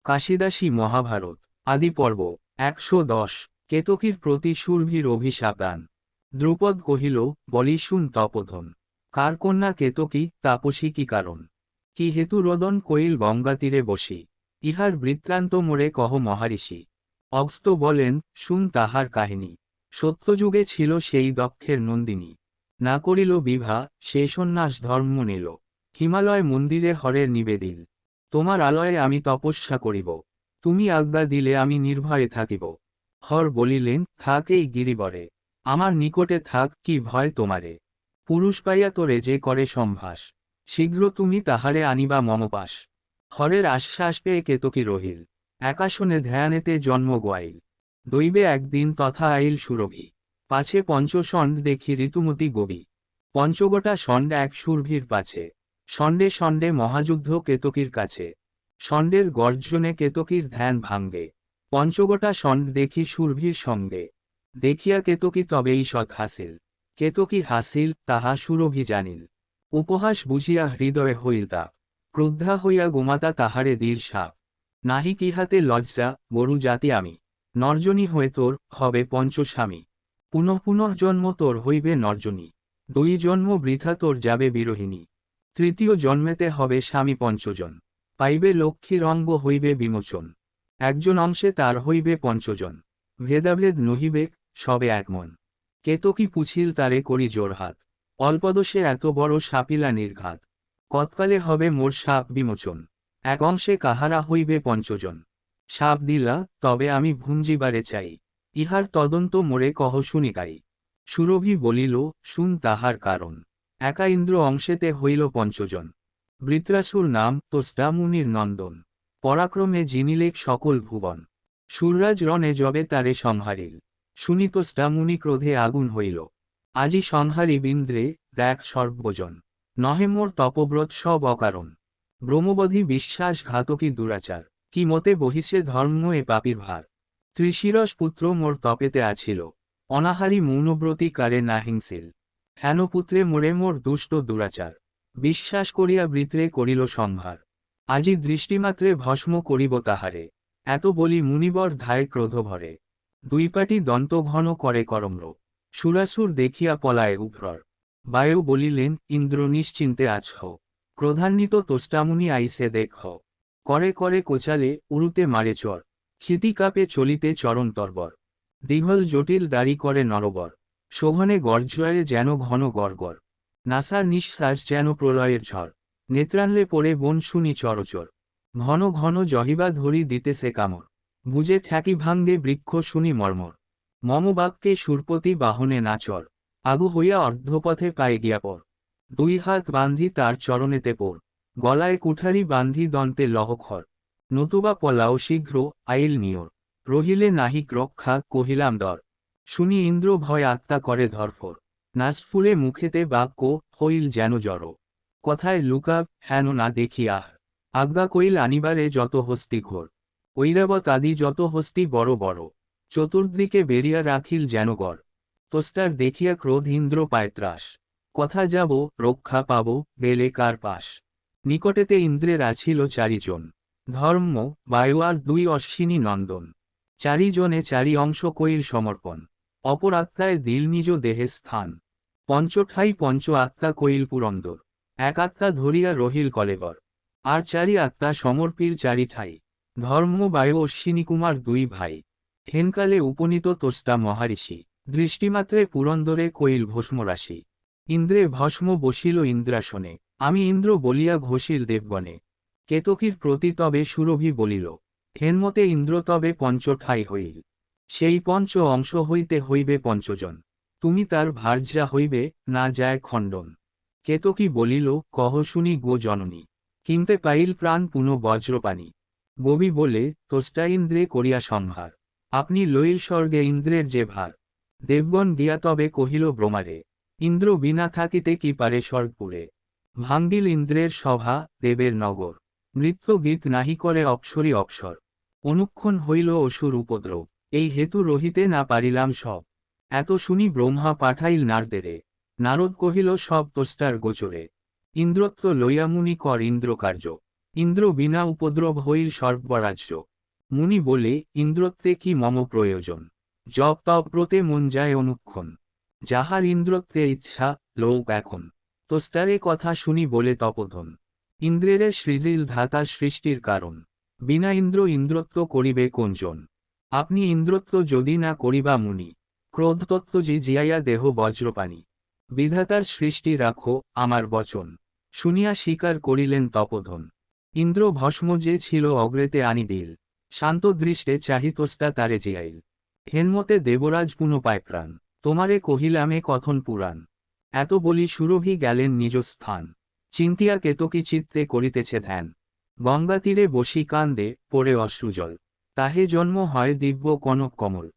কাশিদাসী মহাভারত আদি পর্ব ১১০ কেতকীর প্রতি শূরভীর অভিশাপান। দ্রুপদ কহিল, বলি শুন তপোধন, কার কন্যা কেতকী, তাপসী কি কারণ? কি হেতু রোদন কইল গঙ্গা তীরে বসি? ইহার বৃত্তান্ত মোরে কহ মহারিষি। অগস্ত্য বলেন, শুন তাহার কাহিনী। সত্যযুগে ছিল সেই দক্ষের নন্দিনী। না করিল বিভা, সে সন্ন্যাস ধর্ম নিল। হিমালয় মন্দিরে হরের নিবেদিল। তোমার আলয়ে আমি তপস্যা করিব। তুমি আজ্ঞা দিলে আমি নির্ভয়ে থাকিব। হর বলিলেন, থাক এই গিরিবরে। আমার নিকটে থাক, কি ভয় তোমারে? পুরুষ পাইয়া তোরে যে করে সম্ভাস, শীঘ্র তুমি তাহারে আনিবা মম পাশ। হরের আশ্বাস পেয়ে কেতকী রহিল। একাশনে ধ্যানেতে জন্ম গোয়াইল। দৈবে একদিন তথা আইল সুরভি। পাছে পঞ্চষণ্ড দেখি ঋতুমতি গবি। পঞ্চগোটা ষণ্ড এক শূরভীর পাছে। ষণ্ডে ষণ্ডে মহাযুদ্ধ কেতকীর কাছে। ষণ্ডের গর্জনে কেতকীর ধ্যান ভাঙ্গে। পঞ্চগোটা ষণ্ড দেখি শূরভীর সঙ্গে। দেখিয়া কেতকী তবে ঈষৎ হাসিল। কেতকী হাসিল, তাহা সুরভি জানিল। উপহাস বুঝিয়া হৃদয়ে হইল তাপ। ক্রুদ্ধা হইয়া গোমাতা তাহারে দীর সাপ। নাহি কিহাতে লজ্জা, গরু জাতি আমি। নর্জনী হয়ে তোর হবে পঞ্চস্বামী। পুনঃ পুনঃ জন্ম তোর হইবে নর্জনী। দুই জন্ম বৃথা তোর যাবে বিরোহিণী। তৃতীয় জন্মেতে হবে স্বামী পঞ্চজন। পাইবে লক্ষ্মীর অঙ্গ হইবে বিমোচন। একজন অংশে তার হইবে পঞ্চজন। ভেদাভেদ নহিবে, সবে এক মন। কেতকী পুছিল তারে করি জোরহাত। অল্পদোষে এত বড় সাপিলা নির্ঘাত। কতকালে হবে মোর সাপ বিমোচন। এক অংশে কাহারা হইবে পঞ্চজন। সাপ দিলা, তবে আমি ভুঞ্জিবারে চাই। ইহার তদন্ত মোরে কহ শুনিকাই। সুরভি বলিল, শুন তাহার কারণ। একা ইন্দ্র অংশেতে হইল পঞ্চজন। বৃত্রাসুর নাম তোষ্টা মুনির নন্দন। পরাক্রমে জিনিলেক সকল ভুবন। সুররাজ রণে যবে তারে সংহারিল। শুনি তোষ্টা মুনি ক্রোধে আগুন হইল। আজি সংহারি বিন্দ্রে, দেখ সর্বজন। নহে মোর তপব্রত সব অকারণ। ব্রহ্মবধি বিশ্বাসঘাতকী দুরাচার। কি মতে বহিছে ধর্ম এ পাপীর ভার। ত্রিশিরস পুত্র মোর তপেতে আছিল। অনাহারী মৌনব্রতী কারে না হিংসিল। হেন পুত্রে মোরে মোর দুষ্ট দুরাচার। বিশ্বাস করিয়া বৃত্রে করিল সংহার। আজি দৃষ্টিমাত্রে ভস্ম করিব তাহারে। এত বলি মুনিবর ধায় ক্রোধ ভরে। দুই পাটি দন্ত ঘন করে করম্র। সুরাসুর দেখিয়া পলায় উভ্রর। বায়ু বলিলেন, ইন্দ্র নিশ্চিন্তে আছ। ক্রোধান্বিত তোষ্টামুনি আইসে দেখ। করে করে কোচালে, উরুতে মারে চর। ক্ষিতি কাপে চলিতে চরণ তর্বর। দীঘল জটিল দাড়ি করে নরবর। শোভনে গর্জয়ে যেন ঘন গড়গড়। নাসার নিঃশ্বাস যেন প্রলয়ের ঝড়। নেত্রানলে পড়ে বন শুনি চরচর। ঘন ঘন জহিবা ধরি দিতেছে কামড়। বুঝে ঠ্যাকি ভাঙ্গে বৃক্ষ শুনি মর্মর। মম বাক্যে সুরপতি বাহনে নাচর। আগু হইয়া অর্ধপথে পায়ে গিয়া পর। দুই হাত বান্ধি তার চরণেতে পড়। গলায় কুঠারি বান্ধি দন্তে লহখর। নতুবা পলাও শীঘ্র, আইল নিয়র। রহিলে নাহিক রক্ষা, কহিলাম দর। শুনি ইন্দ্র ভয় আত্মা করে ধরফর। নাসফুরে মুখেতে বাক্য, হইল যেন জড়। কথায় লুকাব, হেন না দেখি আহ। আজ্ঞা কইল আনিবারে যত হস্তি ঘোর। ঐরাবত আদি যত হস্তি বড় বড়। চতুর্দিকে বেরিয়া রাখিল যেন গড়। তোষ্টার দেখিয়া ক্রোধ ইন্দ্র পায় ত্রাস। কথা যাব, রক্ষা পাব, গেলে কার পাশ। নিকটেতে ইন্দ্রের আছিল চারিজন। ধর্ম, বায়ু আর দুই অশ্বিনী নন্দন। চারিজনে চারি অংশ কইল সমর্পণ। অপর আত্মায় দিল নিজ দেহে স্থান। পঞ্চঠাই পঞ্চ আত্মা কইল পুরন্দর। এক আত্মা ধরিয়া রহিল কলেবর। আর চারি আত্মা সমর্পিল চারি ঠাই। ধর্ম বায়ু অশ্বিনী কুমার দুই ভাই। হেনকালে উপনীত তোষ্টা মহারিষি। দৃষ্টিমাত্রে পুরন্দরে কইল ভস্মরাশি। ইন্দ্রে ভস্ম বসিল ইন্দ্রাসনে। আমি ইন্দ্র বলিয়া ঘোষিল দেবগণে। কেতকীর প্রতি তবে সুরভি বলিল, হেনমতে ইন্দ্র তবে পঞ্চঠাই হইল। সেই পঞ্চ অংশ হইতে হইবে পঞ্চজন। তুমি তার ভার্যা হইবে, না যায় খণ্ডন। কেতকী বলিল, কহ শুনি গো জননী। কিনতে পাইল প্রাণ পুনঃ বজ্রপানি। গবি বলে, তোষ্টা ইন্দ্রে করিয়া সংহার। আপনি লইল স্বর্গে ইন্দ্রের যে ভার। দেবগণ গিয়া তবে কহিল ব্রহ্মারে, ইন্দ্র বিনা থাকিতে কি পারে স্বর্গপুরে। ভাঙ্গিল ইন্দ্রের সভা, দেবের নগর। নৃত্য গীত নাহি করে অক্ষরী অক্ষর। অনুক্ষণ হইল অসুর উপদ্রব। এই হেতু রহিতে না পারিলাম সব। এত শুনি ব্রহ্মা পাঠাইল নারদেরে। নারদ কহিল সব তোষ্টার গোচরে। ইন্দ্রত্ব লইয়া মুনি কর ইন্দ্রকার্য। ইন্দ্র বিনা উপদ্রব হইল সর্বরাজ্য। মুনি বলে, ইন্দ্রত্বে কি মম প্রয়োজন? জপ তপ ব্রতে মন যায় অনুক্ষণ। যাহার ইন্দ্রত্বে ইচ্ছা, লোক এখন। তোস্তারে কথা শুনি বলে তপোধন। ইন্দ্রের সৃজিল ধাতা সৃষ্টির কারণ। বিনা ইন্দ্র ইন্দ্রত্ব করিবে কোনজন? আপনি ইন্দ্রত্ব যদি না করিবা মুনি, ক্রোধতত্ত্ব জিয়াইয়া দেহ বজ্রপানি। বিধাতার সৃষ্টি রাখো আমার বচন। শুনিয়া স্বীকার করিলেন তপোধন। ইন্দ্র ভস্ম যে ছিল অগ্রেতে আনি দিল। শান্ত দৃষ্টে চাহিতস্তা তারে জিয়াইল। হেনমতে দেবরাজ পুনঃ পায় প্রাণ। তোমারে কহিলামে কথন পুরাণ। এত বলি সুরভি গেলেন নিজ স্থান। চিন্তিয়া কেতকী চিত্তে করিতেছে ধ্যান। গঙ্গা তীরে বসি কান্দে পড়ে অশ্রুজল। তাহে জন্ম হয় দিব্য কনক কমল।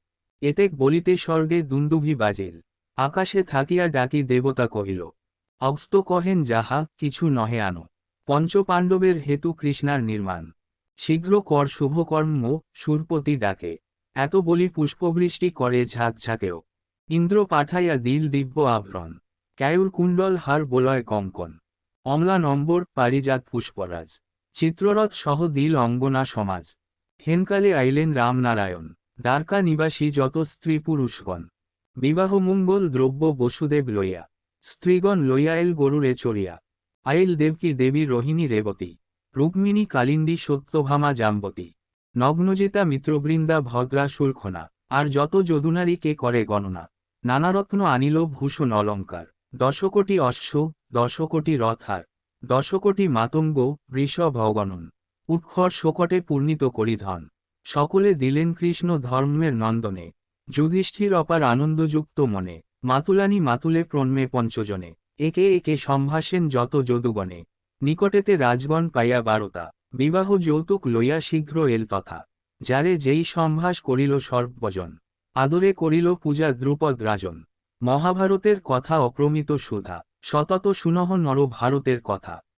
এতেক বলিতে স্বর্গে দুন্দুভি বাজেল। আকাশে থাকিয়া ডাকি দেবতা কহিল, অস্ত কহেন যাহা কিছু নহে আনো। পঞ্চপাণ্ডবের হেতু কৃষ্ণার নির্মাণ। শীঘ্র কর শুভকর্ম সুরপতি ডাকে। এত বলি পুষ্পবৃষ্টি করে ঝাঁকঝাঁকেও। ইন্দ্র পাঠাইয়া দিল দিব্য আভরণ। ক্যায়ুর কুণ্ডল হার বলয় কঙ্কন। অম্লা নম্বর পারিজাত পুষ্পরাজ। চিত্ররথ সহ দিল অঙ্গনা সমাজ। হেনকালে আইলেন রামনারায়ণ। দ্বারকা নিবাসী যত স্ত্রী পুরুষগণ। বিবাহ মঙ্গল দ্রব্য বসুদেব লইয়া। স্ত্রীগণ লইয়া এল গরুরে চড়িয়া। আইল দেবকী দেবী রোহিণী রেবতী। রুক্মিণী কালিন্দী সত্যভামা জাম্বতী। নগ্নজেতা মিত্রবৃন্দা ভদ্রা সুলক্ষণা। আর যত যদুনারী কে করে গণনা। নানারত্ন আনিল ভূষণ অলঙ্কার। 10 কোটি অশ্ব, 10 কোটি রথার। 10 কোটি মাতঙ্গ বৃষভ অগণন। উৎকর শোকটে পূর্ণিত করি ধন। সকলে দিলেন কৃষ্ণ ধর্মের নন্দনে। যুধিষ্ঠির অপার আনন্দযুক্ত মনে। মাতুলানি মাতুলে প্রণমে পঞ্চজনে। একে একে সম্ভাষেন যত যদুগণে। নিকটেতে রাজগণ পাইয়া 12টা। বিবাহ যৌতুক লইয়া শীঘ্র এল তথা। যারে যেই সম্ভাস করিল সর্বজন। আদরে করিল পূজা দ্রুপদ রাজন। মহাভারতের কথা অপ্রমিত সুধা। সতত সুনহ নর ভারতের কথা।